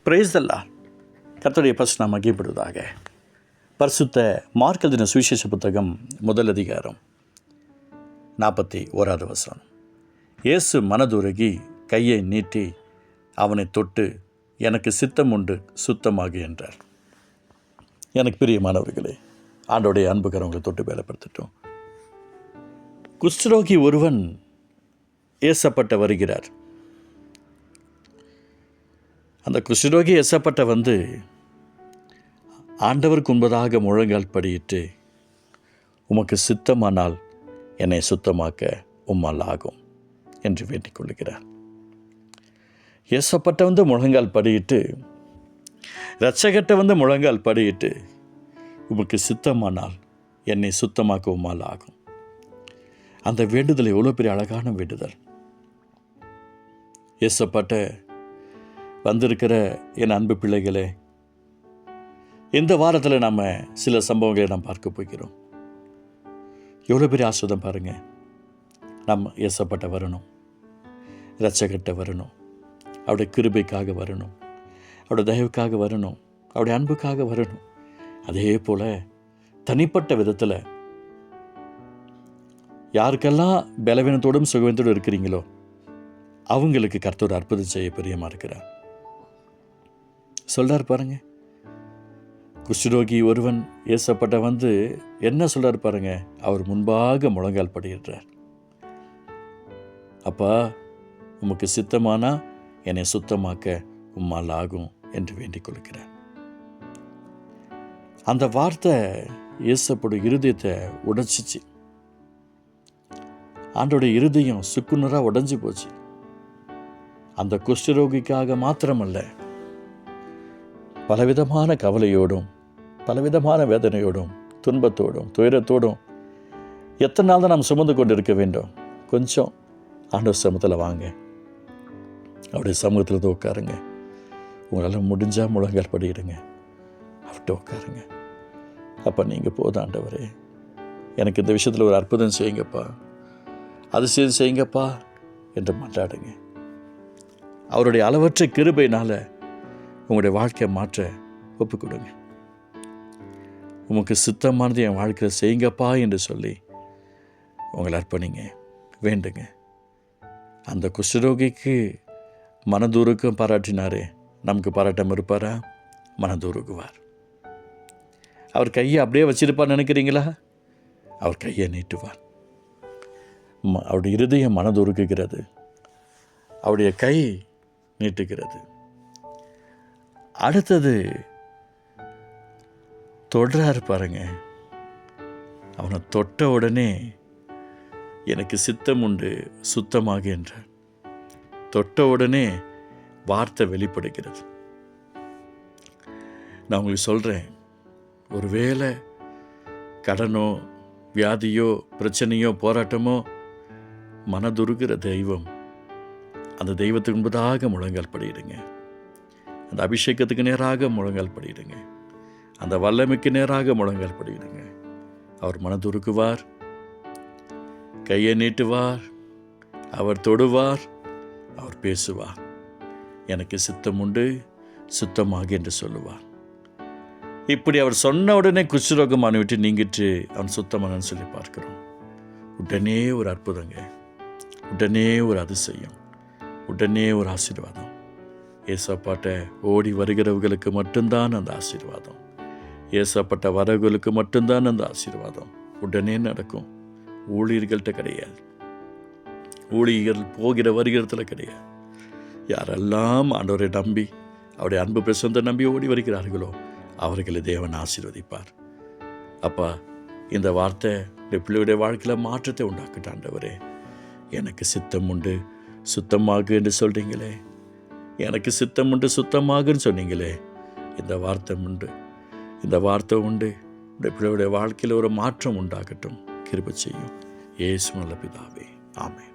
Praise the Lord. கர்த்தருடைய பரிசுத்த நாமம் மகிமைப்படுவதாக. பரிசுத்த மார்க் எழுதின சுவிசேஷ புத்தகம் 1 அதிகாரம் 41வது வசனம். இயேசு மனதுருகி கையை நீட்டி அவனை தொட்டு, எனக்கு சித்தம் உண்டு, சுத்தமாகு என்றார். எனக்கு பிரியமானவர்களே, ஆண்டோடைய அன்புக்கிறவங்களை தொட்டு வேலைப்படுத்தட்டும். குஷ்டரோகி ஒருவன் ஏசப்பட்ட வருகிறார். அந்த குஷ்டரோகி ஏசப்பட்ட வந்து ஆண்டவருக்கு முன்பதாக முழங்கால் படியிட்டு, உமக்கு சித்தமானால் என்னை சுத்தமாக்க உம்மால் ஆகும் என்று வேண்டிக் கொள்ளுகிறார். ஏசப்பட்ட வந்து முழங்கால் படியிட்டு, இரட்சகட்ட வந்து முழங்கால் படியிட்டு, உமக்கு சித்தமானால் என்னை சுத்தமாக்க உம்மால் ஆகும். அந்த வேண்டுதல் எவ்வளோ பெரிய அழகான வேண்டுதல். ஏசப்பட்ட வந்திருக்கிற என் அன்பு பிள்ளைகளே, இந்த வாரத்தில் நாம் சில சம்பவங்களை நாம் பார்க்க போகிறோம். எவ்வளோ பெரிய ஆஸ்வாதம் பாருங்கள். நம்ம ஏசப்பட்ட வரணும், இரட்சகட்ட வரணும், அவருடைய கிருபைக்காக வரணும், அவருடைய தயவுக்காக வரணும், அவருடைய அன்புக்காக வரணும். அதே போல் தனிப்பட்ட விதத்தில் யாருக்கெல்லாம் பலவீனத்தோடும் சுகவீனத்தோடும் இருக்கிறீங்களோ அவங்களுக்கு கர்த்தர் அற்புதம் செய்ய பிரியமாக இருக்கிறார். சொல்கிறார் பாருங்க. குஷ்டரோகி ஒருவன் ஏசப்பட்ட வந்து என்ன சொல்கிறார் பாருங்க. அவர் முன்பாக முழங்கால் படியிடுறார். அப்பா, உமக்கு சித்தமானா என்னை சுத்தமாக்க உம்மால் ஆகும் என்று வேண்டிக் கொள்கிறார். அந்த வார்த்தை ஏசப்படும் இருதயத்தை உடைச்சிச்சு. ஆண்டோடைய இருதயம் சுக்குநராக உடைஞ்சு போச்சு. அந்த குஷ்டரோகிக்காக மாத்திரமல்ல, பலவிதமான கவலையோடும், பலவிதமான வேதனையோடும், துன்பத்தோடும், துயரத்தோடும் எத்தனை நாள் தான் நாம் சுமந்து கொண்டு இருக்க வேண்டும்? கொஞ்சம் ஆண்டவர் சமூகத்தில் வாங்க, அவருடைய சமூகத்தில் வந்து உட்காருங்க. உங்களால் முடிஞ்சால் முழங்கால் படியிடுங்க, அவர்கிட்ட உட்காருங்க. அப்போ நீங்கள் போதும் ஆண்டவரே, எனக்கு இந்த விஷயத்தில் ஒரு அற்புதம் செய்யுங்கப்பா, அதிசயம் செய்யுங்கப்பா என்று மன்றாடுங்க. அவருடைய அளவற்ற கிருபையினால் உங்களுடைய வாழ்க்கையை மாற்ற ஒப்பு கொடுங்க. உமக்கு சித்தமானது என் வாழ்க்கையில் செய்யுங்கப்பா என்று சொல்லி உங்களை அர்ப்பணிங்க, வேண்டுங்க. அந்த குஷ்டரோகிக்கு மனதுருக்கம் பாராட்டினாரே, நமக்கு பாராட்டாமல் இருப்பாரா? மனதுருகுவார். அவர் கையை அப்படியே வச்சிருப்பார் நினைக்கிறீங்களா? அவர் கையை நீட்டுவார். அவருடைய இருதயம் மனதுருக்குகிறது, அவருடைய கை நீட்டுகிறது. அடுத்தது தொடுறாரு பாருங்க. அவனை தொட்ட உடனே எனக்கு சித்தம் உண்டு, சுத்தமாக என்றார். தொட்ட உடனே வார்த்தை வெளிப்படுகிறது. நான் உங்களுக்கு சொல்கிறேன், ஒருவேளை கடனோ வியாதியோ பிரச்சனையோ போராட்டமோ மனதுருகிற தெய்வம், அந்த தெய்வத்துக்கு முன்பதாக முழங்கால் படியிடுங்க. அந்த அபிஷேகத்துக்கு நேராக முழங்கால் படியிடுங்க. அந்த வல்லமைக்கு நேராக முழங்கால் படியிடுங்க. அவர் மனதுருக்குவார், கையை நீட்டுவார், அவர் தொடுவார், அவர் பேசுவார். எனக்கு சித்தம் உண்டு, சுத்தமாக என்று சொல்லுவார். இப்படி அவர் சொன்ன உடனே குஷ்டரோகமான விட்டு நீங்கிட்டு அவன் சுத்தமானன்னு சொல்லி பார்க்கிறோம். உடனே ஒரு அற்புதங்க, உடனே ஒரு அதிசயம், உடனே ஒரு ஆசீர்வாதம். ஏசப்பாட்ட ஓடி வருகிறவர்களுக்கு மட்டும்தான் அந்த ஆசீர்வாதம். ஏசப்பட்ட வரவர்களுக்கு மட்டும்தான் அந்த ஆசீர்வாதம் உடனே நடக்கும். ஊழியர்கள்ட்ட கிடையாது, ஊழியர்கள் போகிற வருகிறதுல கிடையாது. யாரெல்லாம் ஆண்டவரை நம்பி அவருடைய அன்பு பிரசந்த நம்பி ஓடி வருகிறார்களோ அவர்களை தேவன் ஆசீர்வதிப்பார். அப்பா, இந்த வார்த்தை இந்த பிள்ளையுடைய வாழ்க்கையில் மாற்றத்தை உண்டாக்கட்டும். ஆண்டவரே, எனக்கு சித்தம் உண்டு, சுத்தமாக என்று சொல்கிறீங்களே, எனக்கு சித்தம் உண்டு, சுத்தமாகன்னு சொன்னீங்களே, இந்த வார்த்தை உண்டு, இந்த வார்த்தை உண்டு. இந்த பிள்ளையுடைய வாழ்க்கையில் ஒரு மாற்றம் உண்டாகட்டும். கிருபை செய்யும். இயேசு நல்ல பிதாவே, ஆமென்.